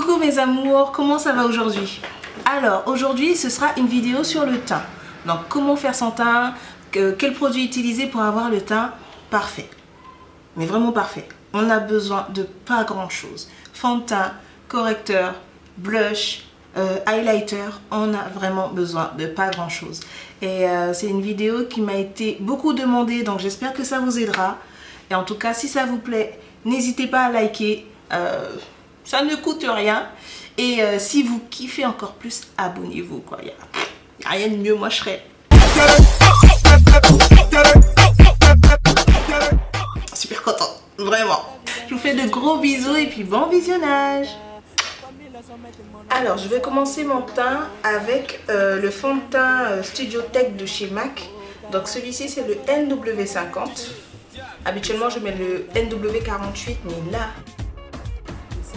Coucou mes amours, comment ça va aujourd'hui? Alors aujourd'hui ce sera une vidéo sur le teint. Donc comment faire son teint, quel produit utiliser pour avoir le teint parfait. Mais vraiment parfait. On a besoin de pas grand chose. Fond de teint, correcteur, blush, highlighter. On a vraiment besoin de pas grand chose. Et c'est une vidéo qui m'a été beaucoup demandée, donc j'espère que ça vous aidera. Et en tout cas si ça vous plaît, n'hésitez pas à liker. Ça ne coûte rien. Et si vous kiffez encore plus, abonnez-vous. Il n'y a rien de mieux, moi je serais super contente, vraiment. Je vous fais de gros bisous et puis bon visionnage. Alors je vais commencer mon teint avec le fond de teint Studio Tech de chez MAC. Donc celui-ci c'est le NW50. Habituellement je mets le NW48, mais là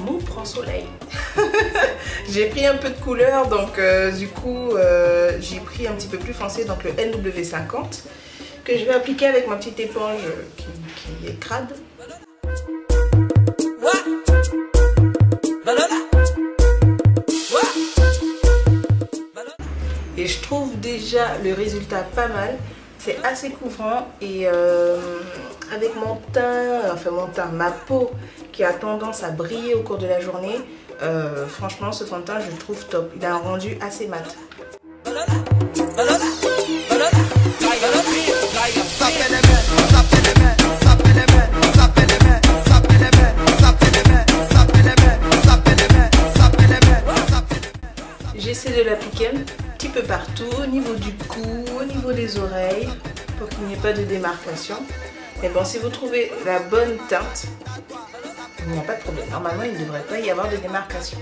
mon prend soleil. J'ai pris un peu de couleur, donc du coup j'ai pris un petit peu plus foncé, donc le NW50 que je vais appliquer avec ma petite éponge qui est crade. Et je trouve déjà le résultat pas mal. C'est assez couvrant et avec mon teint, ma peau qui a tendance à briller au cours de la journée, franchement ce fond de teint je le trouve top. Il a un rendu assez mat. J'essaie de l'appliquer un petit peu partout, au niveau du cou, au niveau des oreilles, pour qu'il n'y ait pas de démarcation. Mais bon, si vous trouvez la bonne teinte, il n'y a pas de problème. Normalement, il ne devrait pas y avoir de démarcation.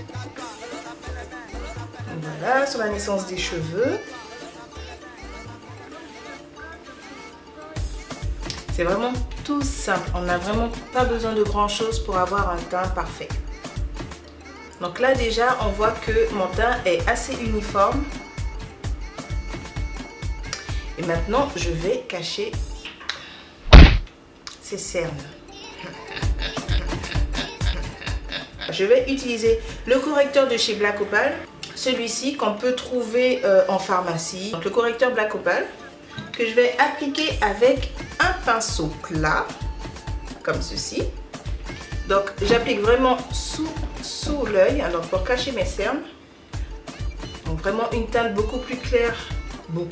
Voilà, sur la naissance des cheveux. C'est vraiment tout simple. On n'a vraiment pas besoin de grand chose pour avoir un teint parfait. Donc là déjà, on voit que mon teint est assez uniforme. Et maintenant, je vais cacher ces cernes. Je vais utiliser le correcteur de chez Black Opal. Celui-ci qu'on peut trouver en pharmacie. Donc le correcteur Black Opal que je vais appliquer avec un pinceau plat, comme ceci. Donc j'applique vraiment sous l'œil, alors pour cacher mes cernes. Donc vraiment une teinte beaucoup plus claire, non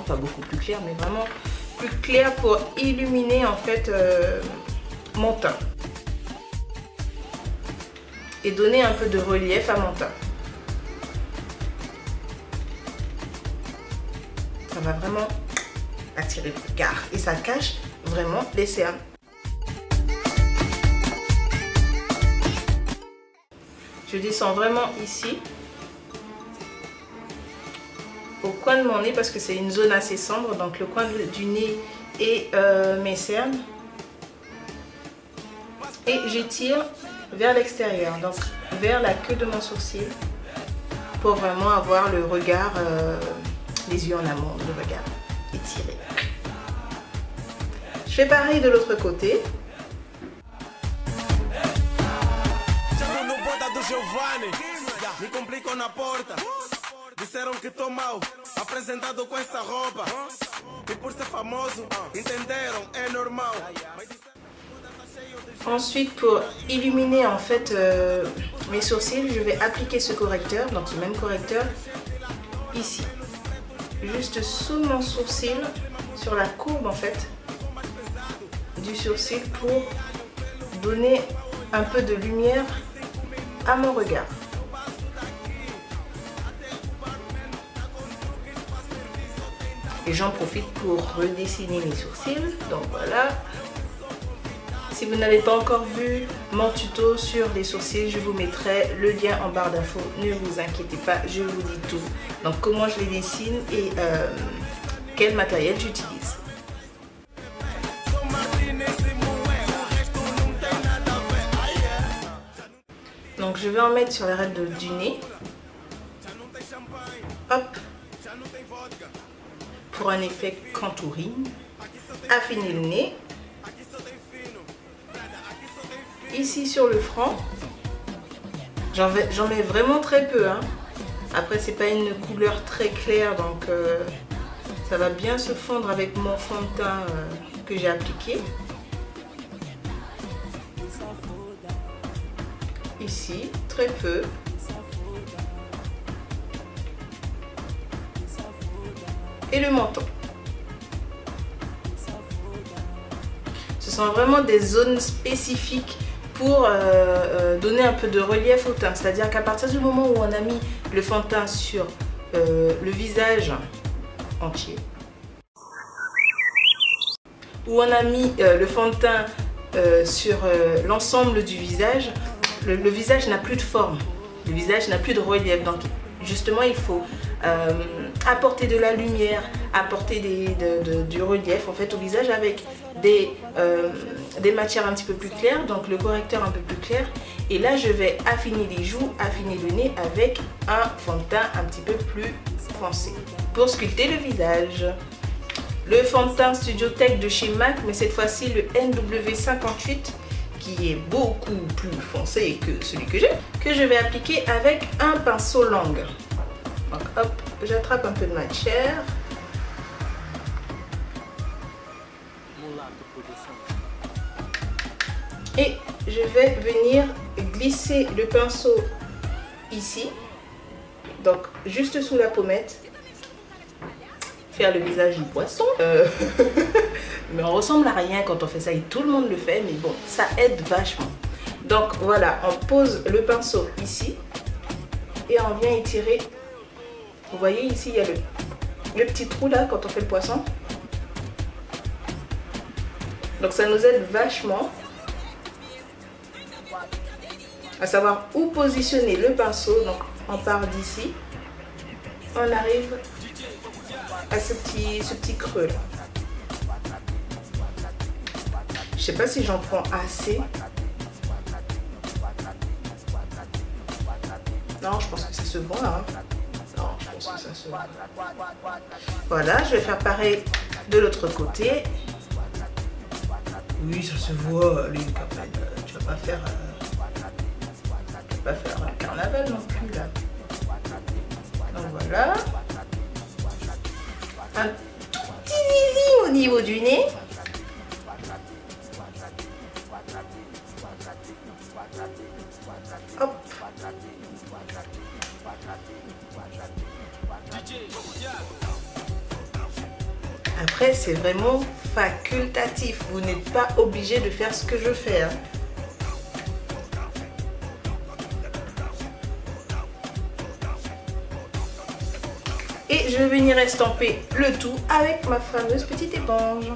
pas beaucoup plus claire, mais vraiment plus claire pour illuminer en fait mon teint et donner un peu de relief à mon teint. Ça va vraiment attirer le regard et ça cache vraiment les cernes. Je descends vraiment ici, au coin de mon nez, parce que c'est une zone assez sombre, donc le coin du nez et mes cernes. Et j'étire vers l'extérieur, donc vers la queue de mon sourcil, pour vraiment avoir le regard, les yeux en amont, le regard étiré. Je fais pareil de l'autre côté. Me complicam na porta. Disseram que tô mal, apresentado com essa roupa. E por ser famoso, entenderam, é normal. Ensuite, pour illuminer en fait mes sourcils, je vais appliquer ce correcteur, donc ce même correcteur, ici. Juste sous mon sourcil, sur la courbe en fait du sourcil, pour donner un peu de lumière à mon regard. Et j'en profite pour redessiner mes sourcils. Donc voilà. Si vous n'avez pas encore vu mon tuto sur les sourcils, je vous mettrai le lien en barre d'infos. Ne vous inquiétez pas, je vous dis tout. Donc comment je les dessine et quel matériel j'utilise. Donc je vais en mettre sur l'arête du nez. Hop. Pour un effet contouring. Affiner le nez. Ici sur le front. J'en mets vraiment très peu, hein. Après c'est pas une couleur très claire, donc ça va bien se fondre avec mon fond de teint que j'ai appliqué. Ici, très peu. Et le menton. Ce sont vraiment des zones spécifiques pour donner un peu de relief au teint. C'est-à-dire qu'à partir du moment où on a mis le fond de teint sur le visage entier, où on a mis le fond de teint sur l'ensemble du visage, le visage n'a plus de forme, le visage n'a plus de relief. Donc justement il faut apporter de la lumière, apporter du relief en fait au visage avec des matières un petit peu plus claires, donc le correcteur un peu plus clair. Et là je vais affiner les joues, affiner le nez avec un fond de teint un petit peu plus foncé pour sculpter le visage. Le fond de teint Studio Tech de chez MAC, mais cette fois-ci le NW58 qui est beaucoup plus foncé que celui que j'ai, que je vais appliquer avec un pinceau langue. Donc hop, j'attrape un peu de matière. Et je vais venir glisser le pinceau ici, donc juste sous la pommette, faire le visage du poisson. Mais on ressemble à rien quand on fait ça et tout le monde le fait, mais bon, ça aide vachement. Donc voilà, on pose le pinceau ici et on vient étirer. Vous voyez ici, il y a le petit trou là quand on fait le poisson. Donc ça nous aide vachement à savoir où positionner le pinceau. Donc on part d'ici, on arrive à ce petit creux là. Je sais pas si j'en prends assez. Non, je pense que ça se voit, hein. Non, je pense que ça se voit. Voilà, je vais faire pareil de l'autre côté. Oui, ça se voit, les campagnes. Tu vas pas faire un carnaval non plus là. Donc voilà. Un tout petit zizi au niveau du nez. Hop. Après, c'est vraiment facultatif. Vous n'êtes pas obligé de faire ce que je fais, hein. Et je vais venir estamper le tout avec ma fameuse petite éponge.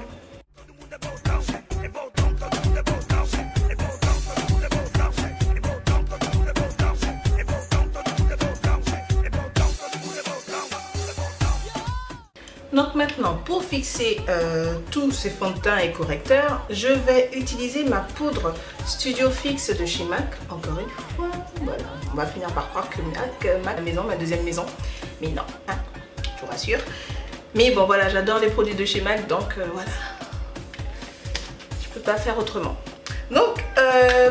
Donc maintenant, pour fixer tous ces fonds de teint et correcteurs, je vais utiliser ma poudre Studio Fix de chez MAC. Encore une fois, voilà, on va finir par croire que MAC, ma deuxième maison, mais non, hein, je vous rassure. Mais bon voilà, j'adore les produits de chez MAC, donc voilà, je peux pas faire autrement. Donc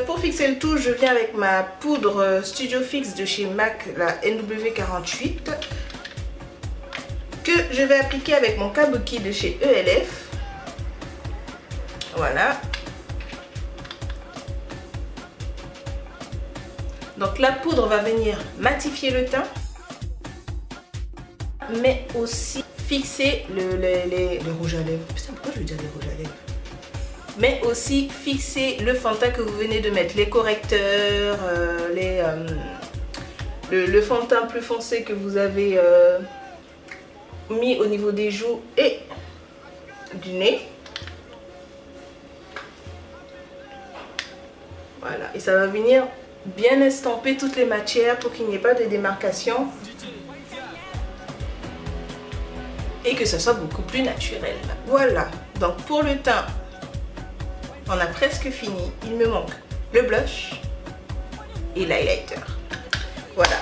pour fixer le tout, je viens avec ma poudre Studio Fix de chez MAC, la NW48. Que je vais appliquer avec mon kabuki de chez ELF. Voilà. Donc la poudre va venir matifier le teint, mais aussi fixer le rouge à lèvres. Putain, pourquoi je veux dire les rouges à lèvres? Mais aussi fixer le fond de teint que vous venez de mettre, les correcteurs, le fond de teint plus foncé que vous avez mis au niveau des joues et du nez. Voilà, et ça va venir bien estamper toutes les matières pour qu'il n'y ait pas de démarcation et que ça soit beaucoup plus naturel. Voilà, donc pour le teint, on a presque fini. Il me manque le blush et l'highlighter. Voilà.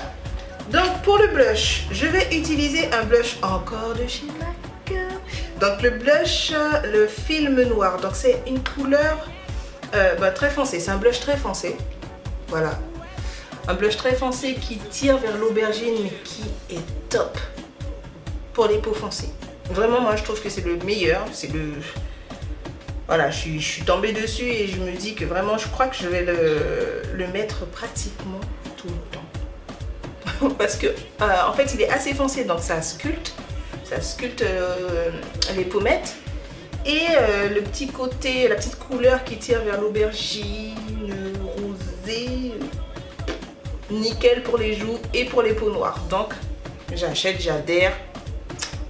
Donc pour le blush, je vais utiliser un blush encore de chez MAC. Donc le blush, le film noir. Donc c'est une couleur très foncée. C'est un blush très foncé. Voilà. Un blush très foncé qui tire vers l'aubergine mais qui est top pour les peaux foncées. Vraiment, moi je trouve que c'est le meilleur. C'est le... Voilà, je suis tombée dessus et je me dis que vraiment, je crois que je vais le mettre pratiquement tout le temps. Parce que, en fait, il est assez foncé, donc ça sculpte les pommettes. Et le petit côté, la petite couleur qui tire vers l'aubergine rosée, nickel pour les joues et pour les peaux noires. Donc, j'achète, j'adhère,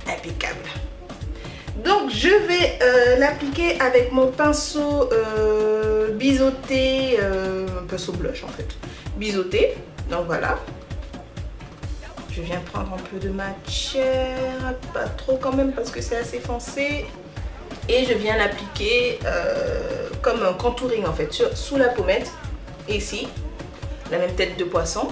impeccable. Donc, je vais l'appliquer avec mon pinceau biseauté, un pinceau blush en fait, biseauté. Donc voilà. Je viens prendre un peu de matière, pas trop quand même parce que c'est assez foncé. Et je viens l'appliquer comme un contouring en fait, sous la pommette. Et ici, la même tête de poisson.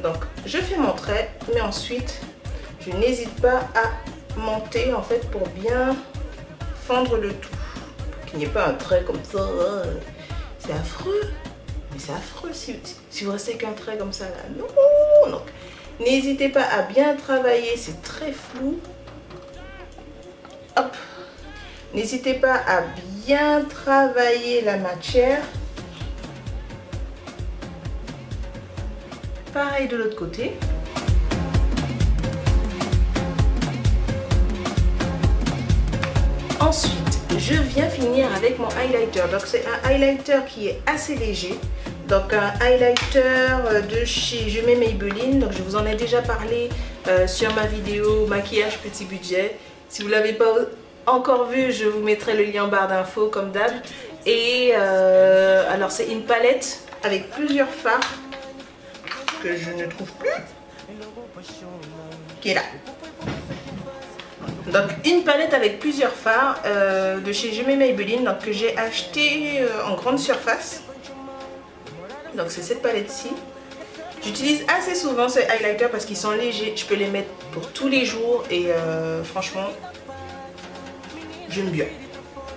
Donc, je fais mon trait, mais ensuite, je n'hésite pas à monter en fait pour bien fendre le tout. Pour qu'il n'y ait pas un trait comme ça. C'est affreux. Mais c'est affreux si vous restez qu'un trait comme ça là. Non, donc n'hésitez pas à bien travailler, c'est très flou. Hop. N'hésitez pas à bien travailler la matière. Pareil de l'autre côté. Ensuite, je viens finir avec mon highlighter. Donc c'est un highlighter qui est assez léger. Donc un highlighter de chez Je mets Maybelline. Donc je vous en ai déjà parlé sur ma vidéo maquillage petit budget. Si vous ne l'avez pas encore vu, je vous mettrai le lien en barre d'infos comme d'hab. Et alors c'est une palette avec plusieurs fards que je ne trouve plus, qui est là. Donc une palette avec plusieurs fards de chez Je mets Maybelline, donc que j'ai acheté en grande surface. Donc c'est cette palette-ci. J'utilise assez souvent ces highlighters parce qu'ils sont légers. Je peux les mettre pour tous les jours et franchement, j'aime bien.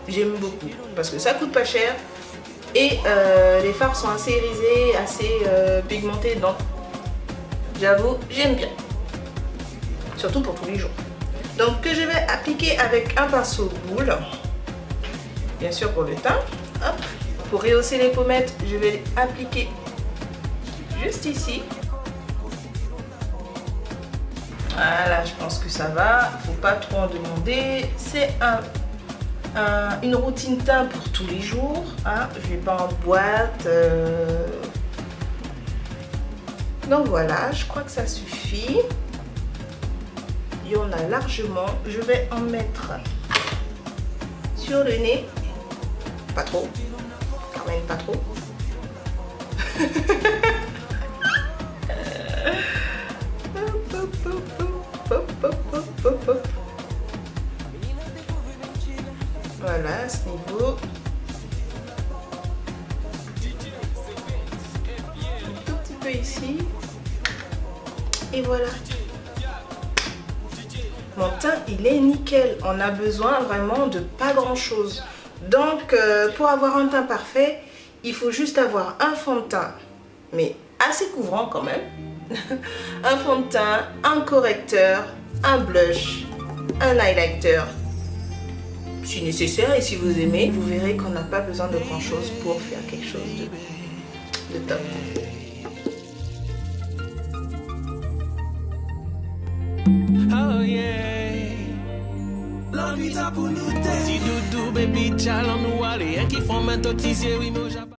J'aime beaucoup parce que ça coûte pas cher et les fards sont assez irisés, assez pigmentés. Donc j'avoue, j'aime bien. Surtout pour tous les jours. Donc que je vais appliquer avec un pinceau boule. Bien sûr pour le teint. Hop. Pour rehausser les pommettes, je vais appliquer juste ici. Voilà, je pense que ça va. Il ne faut pas trop en demander. C'est une routine teint pour tous les jours. Hein. Je ne vais pas en boîte. Donc voilà, je crois que ça suffit. Il y en a largement. Je vais en mettre sur le nez. Pas trop. Quand même pas trop. Voilà, à ce niveau. Un tout petit peu ici. Et voilà. Mon teint, il est nickel. On a besoin vraiment de pas grand chose. Donc, pour avoir un teint parfait, il faut juste avoir un fond de teint, mais assez couvrant quand même. Un fond de teint, un correcteur, un blush, un highlighter. Si nécessaire et si vous aimez, vous verrez qu'on n'a pas besoin de grand chose pour faire quelque chose de top. Oh yeah. La vida pour nous. Si doudou baby, chalon nous aller, qui font maintenant tisser oui moi.